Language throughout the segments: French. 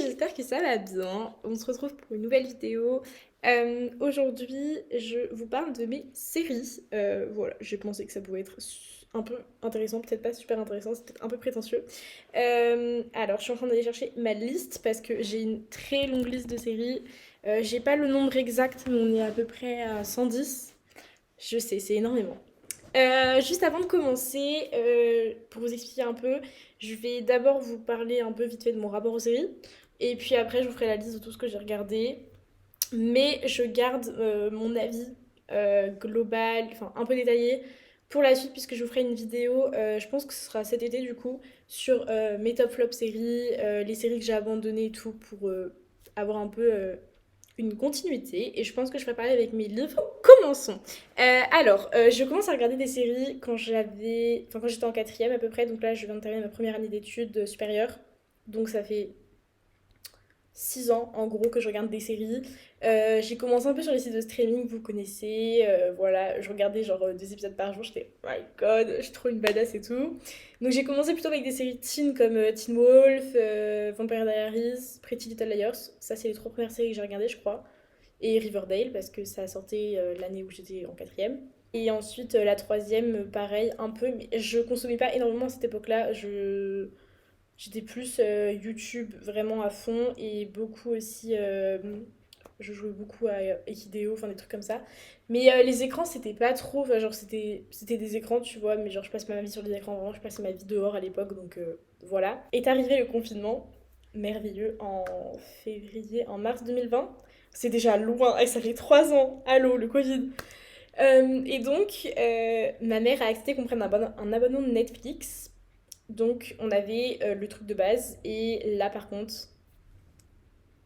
j'espère que ça va bien. On se retrouve pour une nouvelle vidéo. Aujourd'hui, je vous parle de mes séries. Voilà, j'ai pensé que ça pouvait être un peu intéressant, peut-être pas super intéressant, c'est peut-être un peu prétentieux. Alors, je suis en train d'aller chercher ma liste parce que j'ai une très longue liste de séries. J'ai pas le nombre exact, mais on est à peu près à 110. Je sais, c'est énormément. Juste avant de commencer, pour vous expliquer un peu, je vais d'abord vous parler un peu vite fait de mon rapport aux séries. Et puis après, je vous ferai la liste de tout ce que j'ai regardé. Mais je garde mon avis global, enfin un peu détaillé, pour la suite, puisque je vous ferai une vidéo, je pense que ce sera cet été du coup, sur mes top flop séries, les séries que j'ai abandonnées et tout, pour avoir un peu une continuité. Et je pense que je ferai pareil avec mes livres. Commençons. Je commence à regarder des séries quand j'étais en quatrième à peu près. Donc là, je viens de terminer ma première année d'études supérieures. Donc ça fait 6 ans en gros que je regarde des séries. J'ai commencé un peu sur les sites de streaming, vous connaissez. Voilà, je regardais genre 2 épisodes par jour. J'étais, oh my god, je suis trop une badass et tout. Donc j'ai commencé plutôt avec des séries teen comme Teen Wolf, Vampire Diaries, Pretty Little Liars. Ça, c'est les 3 premières séries que j'ai regardées, je crois. Et Riverdale, parce que ça sortait l'année où j'étais en quatrième. Et ensuite, la troisième, pareil, un peu, mais je consommais pas énormément à cette époque-là. J'étais plus YouTube vraiment à fond et beaucoup aussi. Je jouais beaucoup à Equideo, enfin des trucs comme ça. Mais les écrans, c'était pas trop. Enfin, genre, c'était des écrans, tu vois, mais genre, je passe pas ma vie sur des écrans, vraiment, je passais ma vie dehors à l'époque, donc voilà. Est arrivé le confinement, merveilleux, en mars 2020. C'est déjà loin, et ça fait 3 ans. Allô, le Covid. Et donc, ma mère a accepté qu'on prenne un abonnement de Netflix. Donc, on avait le truc de base. Et là, par contre,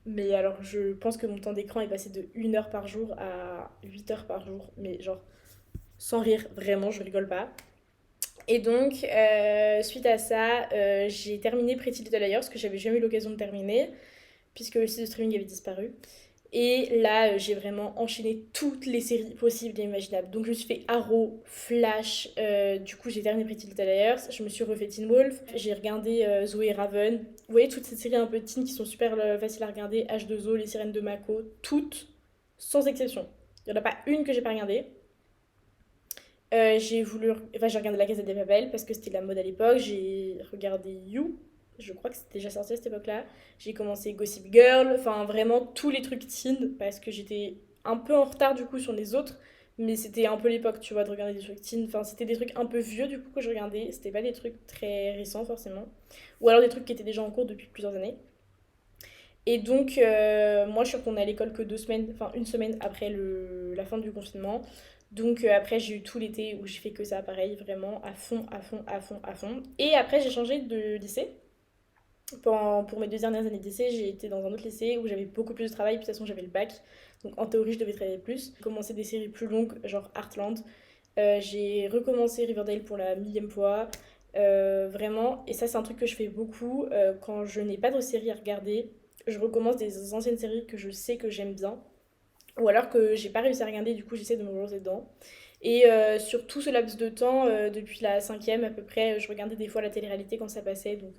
mais alors, je pense que mon temps d'écran est passé de 1 heure par jour à 8 heures par jour. Mais genre, sans rire, vraiment, je rigole pas. Et donc, suite à ça, j'ai terminé Pretty Little Liars, que j'avais jamais eu l'occasion de terminer, puisque le site de streaming avait disparu. Et là, j'ai vraiment enchaîné toutes les séries possibles et imaginables. Donc, je me suis fait Arrow, Flash, du coup, j'ai terminé Pretty Little Liars, je me suis refait Teen Wolf, j'ai regardé Zoé Raven. Vous voyez, toutes ces séries un peu teen qui sont super faciles à regarder, H2O, Les Sirènes de Mako, toutes, sans exception. Il n'y en a pas une que j'ai pas regardée. J'ai regardé La Casa des Papel parce que c'était la mode à l'époque. J'ai regardé You, je crois que c'était déjà sorti à cette époque-là. J'ai commencé Gossip Girl, enfin vraiment tous les trucs teen parce que j'étais un peu en retard du coup sur les autres. Mais c'était un peu l'époque, tu vois, de regarder des trucs teen. Enfin, c'était des trucs un peu vieux du coup que je regardais. C'était pas des trucs très récents forcément. Ou alors des trucs qui étaient déjà en cours depuis plusieurs années. Et donc, moi, je suis retournée à l'école que 2 semaines, enfin 1 semaine après la fin du confinement. Donc, après, j'ai eu tout l'été où j'ai fait que ça, pareil, vraiment à fond, à fond, à fond, à fond. Et après, j'ai changé de lycée. Pour mes 2 dernières années de lycée, j'ai été dans un autre lycée où j'avais beaucoup plus de travail. Puis de toute façon, j'avais le bac. Donc, en théorie, je devais travailler plus. J'ai commencé des séries plus longues, genre Heartland. J'ai recommencé Riverdale pour la millième fois. Vraiment, et ça c'est un truc que je fais beaucoup quand je n'ai pas de série à regarder, je recommence des anciennes séries que je sais que j'aime bien, ou alors que j'ai pas réussi à regarder, du coup j'essaie de me relancer dedans. Et sur tout ce laps de temps, depuis la cinquième à peu près, je regardais des fois la télé-réalité quand ça passait, donc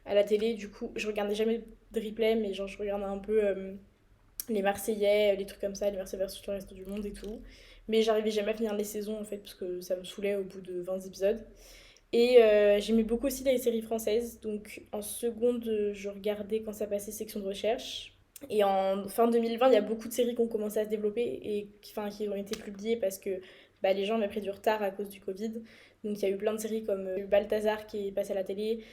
à la télé, du coup je regardais jamais de replay, mais genre je regardais un peu les Marseillais, les trucs comme ça, les Marseillais versus le reste du monde et tout. Mais j'arrivais jamais à finir les saisons en fait, parce que ça me saoulait au bout de 20 épisodes. Et j'aimais beaucoup aussi les séries françaises. Donc en seconde, je regardais quand ça passait section de recherche. Et en fin 2020, il y a beaucoup de séries qui ont commencé à se développer et qui ont été publiées parce que bah, les gens avaient pris du retard à cause du Covid. Donc il y a eu plein de séries comme Balthazar qui est passé à la télé.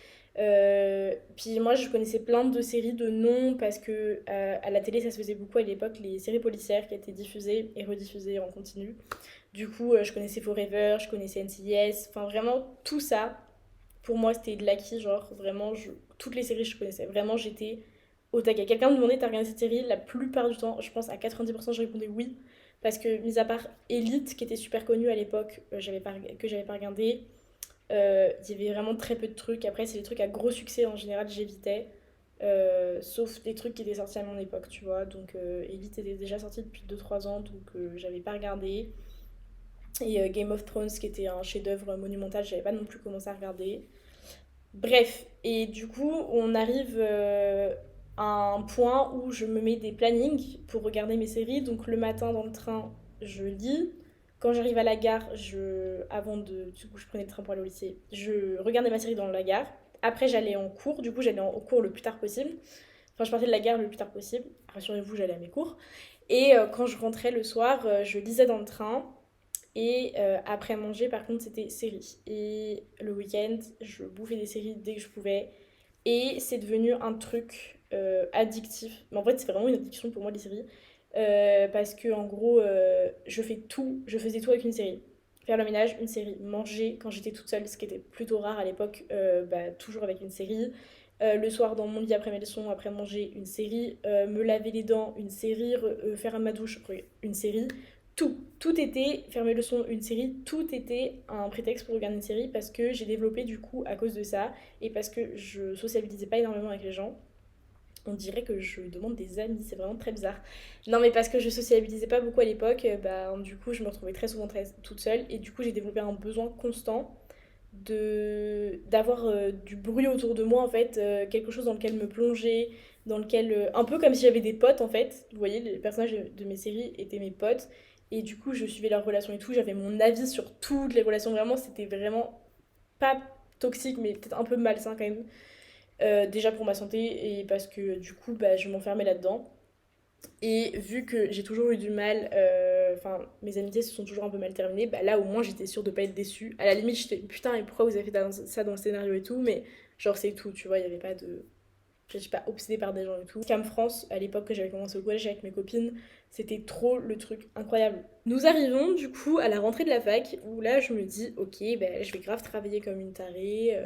Puis moi, je connaissais plein de séries de noms parce que à la télé, ça se faisait beaucoup à l'époque, les séries policières qui étaient diffusées et rediffusées en continu. Du coup, je connaissais Forever, je connaissais NCIS, enfin vraiment tout ça, pour moi c'était de l'acquis, genre vraiment, toutes les séries je connaissais, vraiment j'étais au taquet. Quelqu'un me demandait t'as regardé cette série, la plupart du temps, je pense à 90% je répondais oui, parce que mis à part Elite, qui était super connue à l'époque, que j'avais pas regardé, il y avait vraiment très peu de trucs. Après, c'est les trucs à gros succès en général, j'évitais. Sauf des trucs qui étaient sortis à mon époque, tu vois. Donc, Elite était déjà sorti depuis 2 3 ans, donc j'avais pas regardé. Et Game of Thrones, qui était un chef-d'œuvre monumental, j'avais pas non plus commencé à regarder. Bref, et du coup, on arrive un point où je me mets des plannings pour regarder mes séries. Donc le matin dans le train, je lis. Quand j'arrive à la gare, avant de... Du coup, je prenais le train pour aller au lycée. Je regardais ma série dans la gare. Après, j'allais en cours. Du coup, j'allais en cours le plus tard possible. Enfin, je partais de la gare le plus tard possible. Rassurez-vous, j'allais à mes cours. Et quand je rentrais le soir, je lisais dans le train. Et après manger, par contre, c'était série. Et le week-end, je bouffais des séries dès que je pouvais. Et c'est devenu un truc addictif. Mais en fait, c'est vraiment une addiction pour moi, les séries. Parce que, en gros, je faisais tout avec une série. Faire le ménage, une série. Manger quand j'étais toute seule, ce qui était plutôt rare à l'époque, toujours avec une série. Le soir dans mon lit après mes leçons, après manger, une série. Me laver les dents, une série. Faire ma douche, une série. Tout était, faire mes leçons, une série, tout était un prétexte pour regarder une série parce que j'ai développé du coup à cause de ça et parce que je sociabilisais pas énormément avec les gens. On dirait que je demande des amis, c'est vraiment très bizarre. Non mais parce que je sociabilisais pas beaucoup à l'époque, du coup je me retrouvais très souvent toute seule et du coup j'ai développé un besoin constant d'avoir du bruit autour de moi en fait, quelque chose dans lequel me plonger, dans lequel un peu comme si j'avais des potes en fait. Vous voyez, les personnages de mes séries étaient mes potes et du coup je suivais leurs relations et tout, j'avais mon avis sur toutes les relations, vraiment c'était vraiment pas toxique mais peut-être un peu malsain quand même. Déjà pour ma santé et parce que du coup je m'enfermais là-dedans. Et vu que j'ai toujours eu du mal, enfin mes amitiés se sont toujours un peu mal terminées, là au moins j'étais sûre de pas être déçue. À la limite j'étais putain et pourquoi vous avez fait ça dans le scénario et tout, mais genre c'est tout, tu vois, il y avait pas de... Je suis pas obsédée par des gens et tout. Cam France, à l'époque que j'avais commencé au collège avec mes copines, c'était trop le truc incroyable. Nous arrivons du coup à la rentrée de la fac où là je me dis ok je vais grave travailler comme une tarée,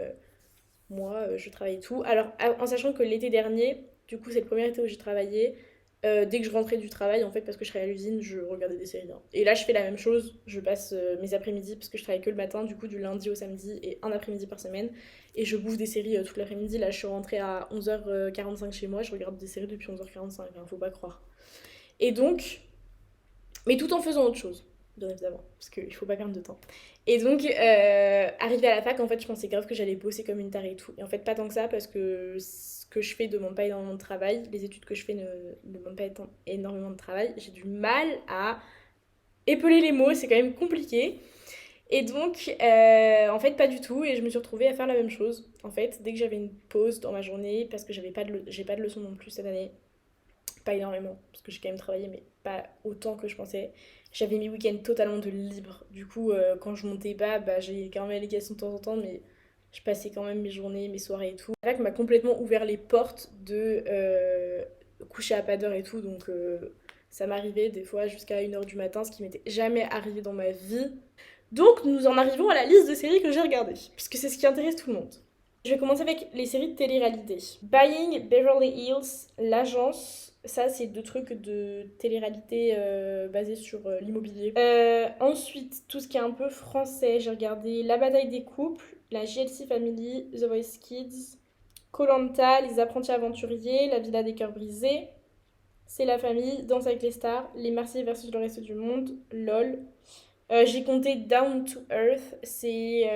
moi, je travaille et tout. Alors, en sachant que l'été dernier, du coup, c'est le premier été où j'ai travaillé. Dès que je rentrais du travail, en fait, parce que je travaillais à l'usine, je regardais des séries, hein. Et là, je fais la même chose. Je passe mes après-midi, parce que je travaille que le matin, du coup, du lundi au samedi, et un après-midi par semaine. Et je bouffe des séries toute l'après-midi. Là, je suis rentrée à 11h45 chez moi. Je regarde des séries depuis 11h45, hein, faut pas croire. Et donc, mais tout en faisant autre chose, bien évidemment, parce qu'il faut pas perdre de temps. Et donc, arrivé à la fac, en fait, je pensais grave que j'allais bosser comme une tarée et tout. Et en fait, pas tant que ça, parce que ce que je fais ne demande pas énormément de travail. Les études que je fais ne demandent pas énormément de travail. J'ai du mal à épeler les mots, c'est quand même compliqué. Et donc, en fait, pas du tout. Et je me suis retrouvée à faire la même chose. En fait, dès que j'avais une pause dans ma journée, parce que j'ai pas de leçons non plus cette année, pas énormément, parce que j'ai quand même travaillé, mais pas autant que je pensais. J'avais mes week-ends totalement de libre. Du coup, quand je montais pas, j'ai quand même l'allocation de temps en temps, mais je passais quand même mes journées, mes soirées et tout. La fac m'a complètement ouvert les portes de coucher à pas d'heure et tout, donc ça m'arrivait des fois jusqu'à 1h du matin, ce qui m'était jamais arrivé dans ma vie. Donc nous en arrivons à la liste de séries que j'ai regardées, puisque c'est ce qui intéresse tout le monde. Je vais commencer avec les séries de télé-réalité. Buying Beverly Hills, L'Agence, ça c'est deux trucs de télé-réalité basés sur l'immobilier. Ensuite, tout ce qui est un peu français, j'ai regardé La Bataille des couples, la JLC Family, The Voice Kids, koh Les Apprentis Aventuriers, La Villa des Cœurs Brisés, C'est la famille, Danse avec les stars, Les Marseillais versus le reste du monde, LOL. J'ai compté Down to Earth, c'est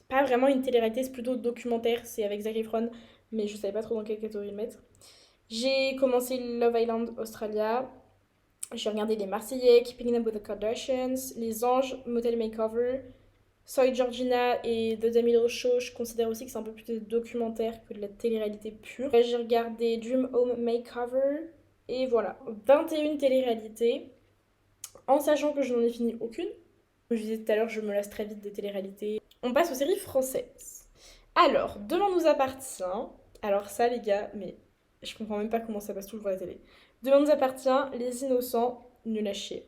pas vraiment une télé-réalité, c'est plutôt documentaire, c'est avec Zac Efron, mais je savais pas trop dans quelle catégorie le mettre. J'ai commencé Love Island Australia, j'ai regardé Les Marseillais, Keeping Up with the Kardashians, Les Anges, Motel Makeover, Soy Georgina et The D'Amelio Show, je considère aussi que c'est un peu plus de documentaire que de la télé-réalité pure. J'ai regardé Dream Home Makeover, et voilà, 21 télé-réalités, en sachant que je n'en ai fini aucune. Comme je disais tout à l'heure, je me lasse très vite des télé-réalités. On passe aux séries françaises. Alors, Demain nous appartient. Alors ça, les gars, mais je comprends même pas comment ça passe toujours à la télé. Demain nous appartient, Les Innocents, nul à chier.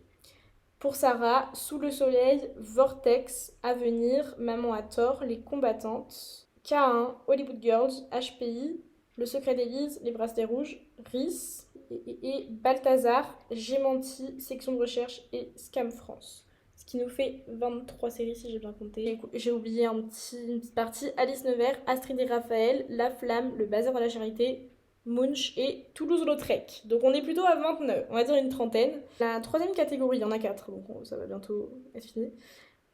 Pour Sarah, Sous le soleil, Vortex, Avenir, Maman a tort, Les combattantes, K1, Hollywood Girls, HPI, Le secret d'Élise, Les bracelets rouges, RIS et Balthazar, J'ai menti, Section de recherche et Scam France. Ce qui nous fait 23 séries si j'ai bien compté. J'ai oublié une petite partie. Alice Nevers, Astrid et Raphaël, La Flamme, Le Bazar de la Charité, Munch et Toulouse-Lautrec. Donc on est plutôt à 29, on va dire une trentaine. La troisième catégorie, il y en a 4, donc ça va bientôt être fini.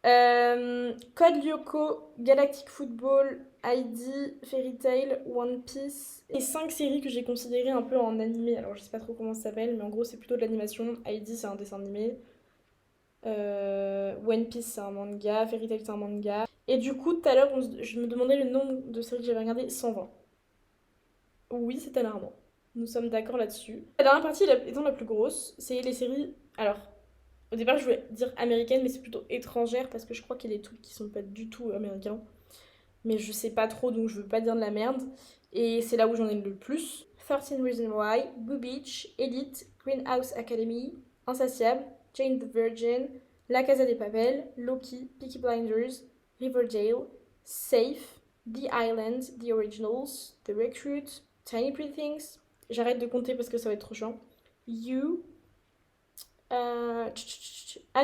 Code Lyoko, Galactic Football, Heidi, Fairy Tail, One Piece. Et 5 séries que j'ai considérées un peu en animé. Alors je sais pas trop comment ça s'appelle, mais en gros c'est plutôt de l'animation. Heidi c'est un dessin animé. One Piece c'est un manga. Fairy Tail c'est un manga. Et du coup tout à l'heure je me demandais le nombre de séries que j'avais regardé. 120. Oui, c'est alarmant. Nous sommes d'accord là-dessus. La dernière partie étant la plus grosse, c'est les séries. Alors, au départ, je voulais dire américaine, mais c'est plutôt étrangère parce que je crois qu'il y a des trucs qui sont pas du tout américains. Mais je sais pas trop, donc je veux pas dire de la merde. Et c'est là où j'en ai le plus. 13 Reasons Why, Boo Beach, Elite, Greenhouse Academy, Insatiable, Jane the Virgin, La Casa des Papel, Loki, Peaky Blinders, Riverdale, Safe, The Island, The Originals, The Recruit, Tiny Pretty Things. J'arrête de compter parce que ça va être trop chiant. You, and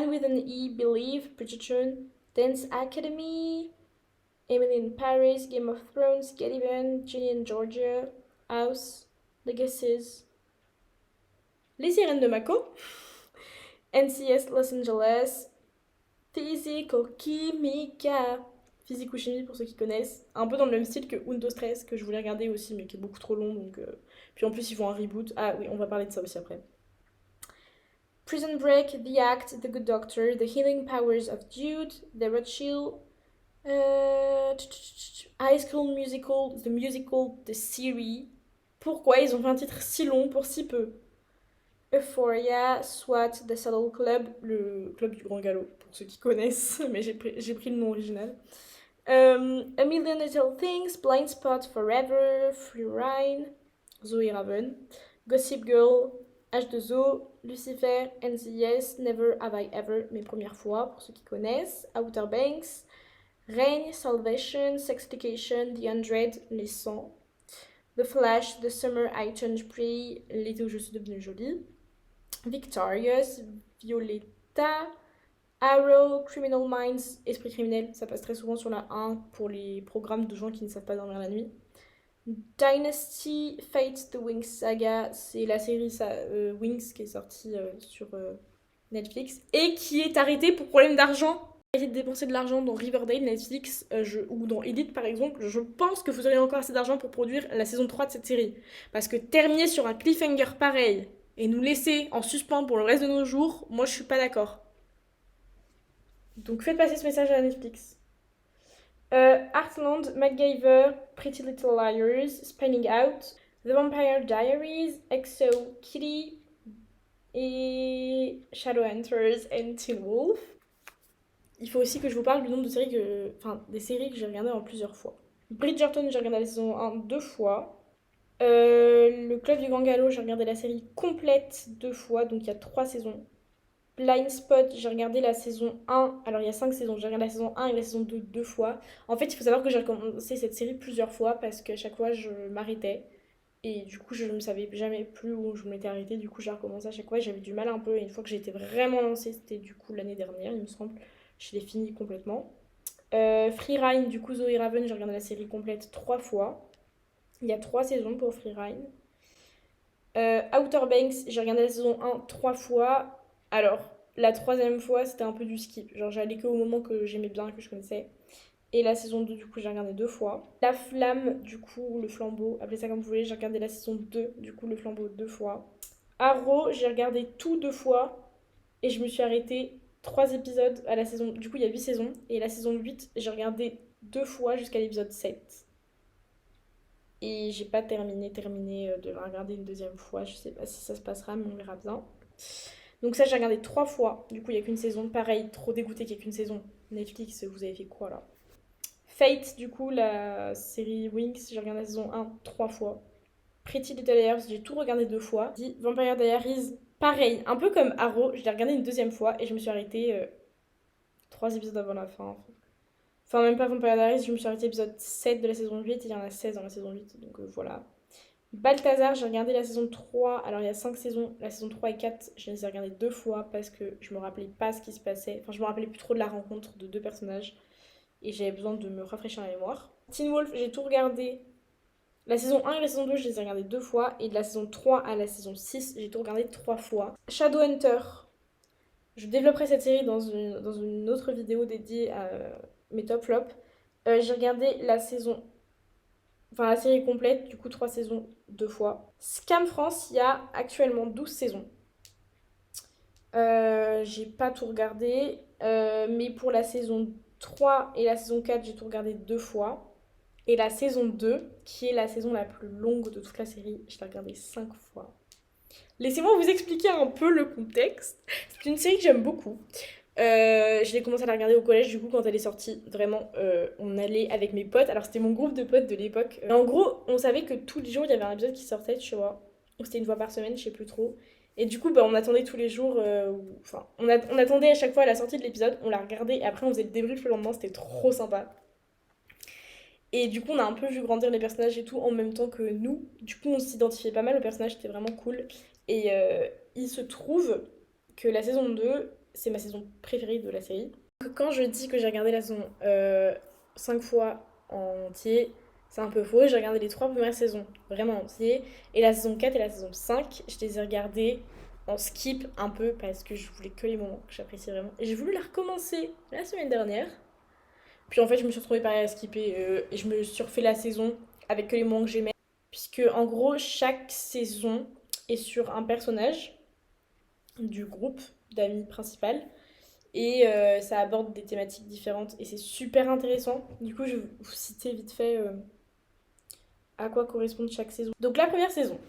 with an E, Believe, Bridgerton, Dance Academy, Emily in Paris, Game of Thrones, Get Even, Ginny and Georgia, House, Legacies, Les Sirènes de Mako, NCS Los Angeles, Physico-Chimica, Physico-Chimie pour ceux qui connaissent, un peu dans le même style que Undo Stress que je voulais regarder aussi mais qui est beaucoup trop long donc puis en plus ils font un reboot. Ah oui, on va parler de ça aussi après. Prison Break, The Act, The Good Doctor, The Healing Powers of Jude, The Rothschild, High School Musical, The Musical, The Series. Pourquoi ils ont fait un titre si long pour si peu? Euphoria, SWAT, The Saddle Club, le club du grand galop, pour ceux qui connaissent, mais j'ai pris le nom original. A Million Little Things, Blind Spot Forever, Free Ride, Zoe Raven, Gossip Girl, H2O, Lucifer, NCIS, Never Have I Ever, mes premières fois, pour ceux qui connaissent, Outer Banks, Reign, Salvation, Sexplication, The 100, Les 100, The Flash, The Summer I Turned Pretty, L'été où je suis devenue jolie, Victorious, Violetta, Arrow, Criminal Minds, Esprit criminel, ça passe très souvent sur la 1 pour les programmes de gens qui ne savent pas dormir la nuit. Dynasty, Fate, The Wings Saga, c'est la série Wings qui est sortie sur Netflix et qui est arrêtée pour problème d'argent. Arrêtez de dépenser de l'argent dans Riverdale, Netflix ou dans Elite par exemple. Je pense que vous auriez encore assez d'argent pour produire la saison 3 de cette série. Parce que terminer sur un cliffhanger pareil et nous laisser en suspens pour le reste de nos jours, moi je suis pas d'accord. Donc faites passer ce message à Netflix. Heartland, MacGyver, Pretty Little Liars, Spinning Out, The Vampire Diaries, EXO, Kitty et Shadowhunters and Teen Wolf. Il faut aussi que je vous parle du nombre de séries des séries que j'ai regardées en plusieurs fois. Bridgerton, j'ai regardé la saison 1 deux fois. Le Club du Grand Galop, j'ai regardé la série complète deux fois, donc il y a trois saisons. Blind Spot, j'ai regardé la saison 1. Alors, il y a 5 saisons. J'ai regardé la saison 1 et la saison 2 deux fois. En fait, il faut savoir que j'ai recommencé cette série plusieurs fois parce qu'à chaque fois, je m'arrêtais. Et du coup, je ne savais jamais plus où je m'étais arrêtée. Du coup, j'ai recommencé à chaque fois et j'avais du mal un peu. Et une fois que j'ai été vraiment lancée, c'était du coup l'année dernière, il me semble. Je l'ai fini complètement. Free Ride, du coup, Zoe Raven, j'ai regardé la série complète trois fois. Il y a trois saisons pour Free Ride. Outer Banks, j'ai regardé la saison 1 trois fois. Alors, la troisième fois, c'était un peu du skip. Genre, j'allais que au moment que j'aimais bien, que je connaissais. Et la saison 2 du coup, j'ai regardé deux fois. La Flamme, du coup, le flambeau, appelez ça comme vous voulez, j'ai regardé la saison 2 du coup, le flambeau, deux fois. Arrow, j'ai regardé tout deux fois. Et je me suis arrêtée trois épisodes à la saison. Du coup, il y a 8 saisons. Et la saison 8 j'ai regardé deux fois jusqu'à l'épisode 7. Et j'ai pas terminé de la regarder une deuxième fois. Je sais pas si ça se passera, mais on verra bien. Donc ça, j'ai regardé trois fois. Du coup, il n'y a qu'une saison. Pareil, trop dégoûté qu'il n'y ait qu'une saison. Netflix, vous avez fait quoi là? Fate, du coup, la série Wings, j'ai regardé la saison 1 trois fois. Pretty Little Liars, j'ai tout regardé deux fois. The Vampire Diaries, pareil, un peu comme Arrow, je l'ai regardé une deuxième fois et je me suis arrêtée trois épisodes avant la fin. Enfin, même pas Vampire Diaries, je me suis arrêtée épisode 7 de la saison 8 et il y en a 16 dans la saison 8. Donc voilà. Balthazar, j'ai regardé la saison 3. Alors il y a 5 saisons, la saison 3 et 4, je les ai regardées deux fois parce que je me rappelais pas ce qui se passait. Enfin, je me rappelais plus trop de la rencontre de deux personnages et j'avais besoin de me rafraîchir la mémoire. Teen Wolf, j'ai tout regardé. La saison 1 et la saison 2, je les ai regardées deux fois et de la saison 3 à la saison 6, j'ai tout regardé trois fois. Shadowhunter, Je développerai cette série dans une autre vidéo dédiée à mes top flops. J'ai regardé la série complète, du coup 3 saisons 2 fois. Scam France, il y a actuellement 12 saisons. J'ai pas tout regardé, mais pour la saison 3 et la saison 4, j'ai tout regardé 2 fois. Et la saison 2, qui est la saison la plus longue de toute la série, je l'ai regardée 5 fois. Laissez-moi vous expliquer un peu le contexte. C'est une série que j'aime beaucoup. Je l'ai commencé à la regarder au collège, du coup, quand elle est sortie. Vraiment, on allait avec mes potes. Alors, c'était mon groupe de potes de l'époque. En gros, on savait que tous les jours, il y avait un épisode qui sortait, tu vois. Ou c'était une fois par semaine, je sais plus trop. Et du coup, bah, on attendait tous les jours. Enfin, on attendait à chaque fois la sortie de l'épisode, on la regardait. Et après, on faisait le débrief le lendemain, c'était trop sympa. Et du coup, on a un peu vu grandir les personnages et tout en même temps que nous. Du coup, on s'identifiait pas mal aux personnages, c'était vraiment cool. Et il se trouve que la saison 2, c'est ma saison préférée de la série. Donc, quand je dis que j'ai regardé la saison 5 fois en entier, c'est un peu faux. J'ai regardé les 3 premières saisons vraiment en entier. Et la saison 4 et la saison 5, je les ai regardées en skip un peu parce que je voulais que les moments que j'appréciais vraiment. Et j'ai voulu la recommencer la semaine dernière. Puis en fait, je me suis retrouvée pareil à skipper et je me suis refait la saison avec que les moments que j'aimais. Puisque en gros, chaque saison est sur un personnage du groupe d'amis principal et ça aborde des thématiques différentes et c'est super intéressant. Du coup, je vais vous citer vite fait à quoi correspond chaque saison. Donc la première saison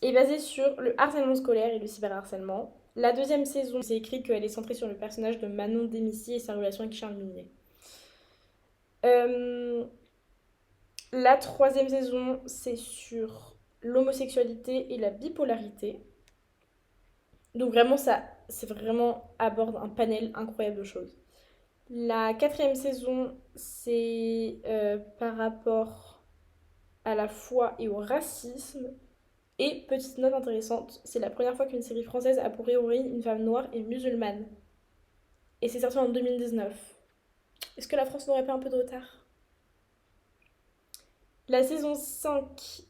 est basée sur le harcèlement scolaire et le cyberharcèlement. La deuxième saison, c'est écrit qu'elle est centrée sur le personnage de Manon Démissy et sa relation avec Charles Minier. Euh, La troisième saison, c'est sur l'homosexualité et la bipolarité. Donc vraiment, ça, c'est vraiment aborde un panel incroyable de choses. La quatrième saison, c'est par rapport à la foi et au racisme. Et petite note intéressante, c'est la première fois qu'une série française a pour héroïne une femme noire et musulmane. Et c'est sorti en 2019. Est-ce que la France n'aurait pas un peu de retard? La saison 5,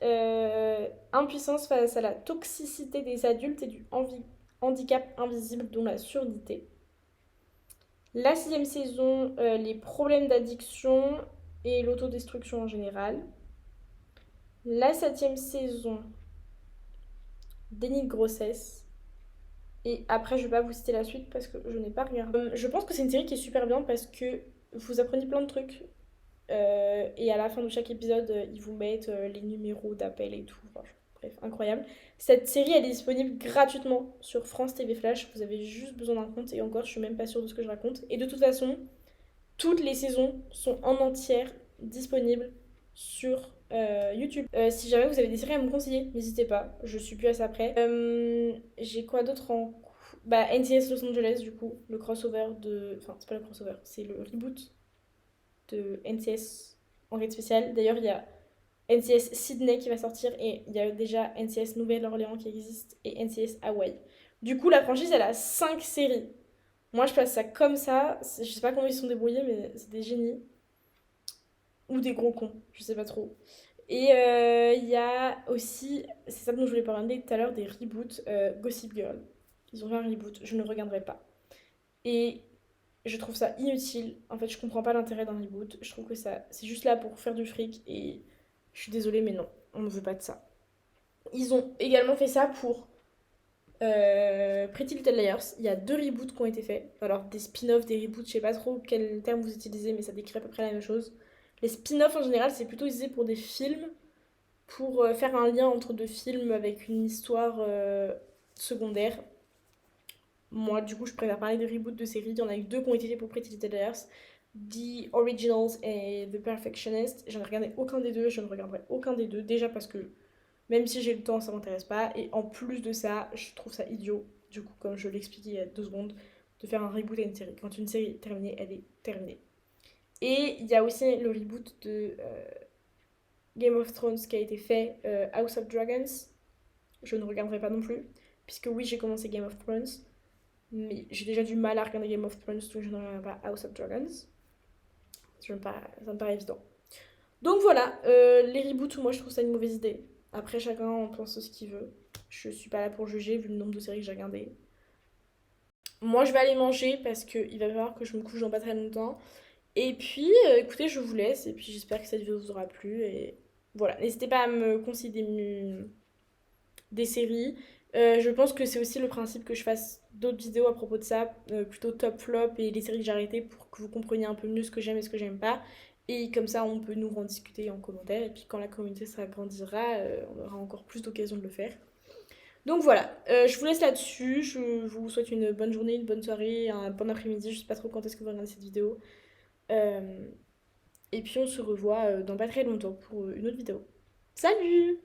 impuissance face à la toxicité des adultes et du handicap invisible dont la surdité. La sixième saison, les problèmes d'addiction et l'autodestruction en général. La septième saison, déni de grossesse. Et après, je vais pas vous citer la suite parce que je n'ai pas regardé. Je pense que c'est une série qui est super bien parce que vous apprenez plein de trucs. Et à la fin de chaque épisode, ils vous mettent les numéros d'appel et tout. Enfin, bref, incroyable. Cette série, elle est disponible gratuitement sur France TV Flash. Vous avez juste besoin d'un compte. Et encore, je suis même pas sûre de ce que je raconte. Et de toute façon, toutes les saisons sont en entière disponibles sur YouTube. Si jamais vous avez des séries à me conseiller, n'hésitez pas. Je suis plus à ça près. J'ai quoi d'autre en... Bah, NCS Los Angeles, du coup. Le crossover de... Enfin, c'est pas le crossover, c'est le reboot de NCS Enquête spéciale. D'ailleurs, il y a NCS Sydney qui va sortir et il y a déjà NCS Nouvelle-Orléans qui existe et NCS Hawaï. Du coup, la franchise, elle a 5 séries. Moi, je place ça comme ça. Je sais pas comment ils se sont débrouillés, mais c'est des génies. Ou des gros cons, je sais pas trop. Et il y a aussi, c'est ça dont je voulais parler tout à l'heure, des reboots Gossip Girl. Ils ont fait un reboot, je ne regarderai pas. Et je trouve ça inutile. En fait, je comprends pas l'intérêt d'un reboot. Je trouve que ça, c'est juste là pour faire du fric et je suis désolée, mais non, on ne veut pas de ça. Ils ont également fait ça pour Pretty Little Liars. Il y a 2 reboots qui ont été faits. Alors, des spin-offs, des reboots, je sais pas trop quel terme vous utilisez, mais ça décrit à peu près la même chose. Les spin-offs en général, c'est plutôt utilisé pour des films, pour faire un lien entre 2 films avec une histoire secondaire. Moi, du coup, je préfère parler des reboots de séries. Il y en a eu 2 qui ont été faits pour Pretty Little Liars. The Originals et The Perfectionist. Je n'ai regardé aucun des deux, je ne regarderai aucun des deux. Déjà parce que même si j'ai le temps, ça m'intéresse pas. Et en plus de ça, je trouve ça idiot, du coup, comme je l'expliquais il y a 2 secondes, de faire un reboot à une série. Quand une série est terminée, elle est terminée. Et il y a aussi le reboot de Game of Thrones qui a été fait, House of Dragons. Je ne regarderai pas non plus, puisque oui, j'ai commencé Game of Thrones, mais j'ai déjà du mal à regarder Game of Thrones, donc je ne regarderai pas House of Dragons. Ça me paraît évident. Donc voilà, les reboots, moi je trouve ça une mauvaise idée. Après, chacun en pense ce qu'il veut. Je suis pas là pour juger vu le nombre de séries que j'ai regardées. Moi, je vais aller manger parce qu'il va falloir que je me couche dans pas très longtemps. Et puis, écoutez, je vous laisse. Et puis, j'espère que cette vidéo vous aura plu. Et voilà, n'hésitez pas à me conseiller des séries. Je pense que c'est aussi le principe que je fasse d'autres vidéos à propos de ça, plutôt top flop et les séries que j'ai arrêtées pour que vous compreniez un peu mieux ce que j'aime et ce que j'aime pas. Et comme ça, on peut nous en discuter en commentaire. Et puis quand la communauté s'agrandira, on aura encore plus d'occasions de le faire. Donc voilà, je vous laisse là-dessus. Je vous souhaite une bonne journée, une bonne soirée, un bon après-midi. Je sais pas trop quand est-ce que vous regardez cette vidéo. Euh, et puis on se revoit dans pas très longtemps pour une autre vidéo. Salut!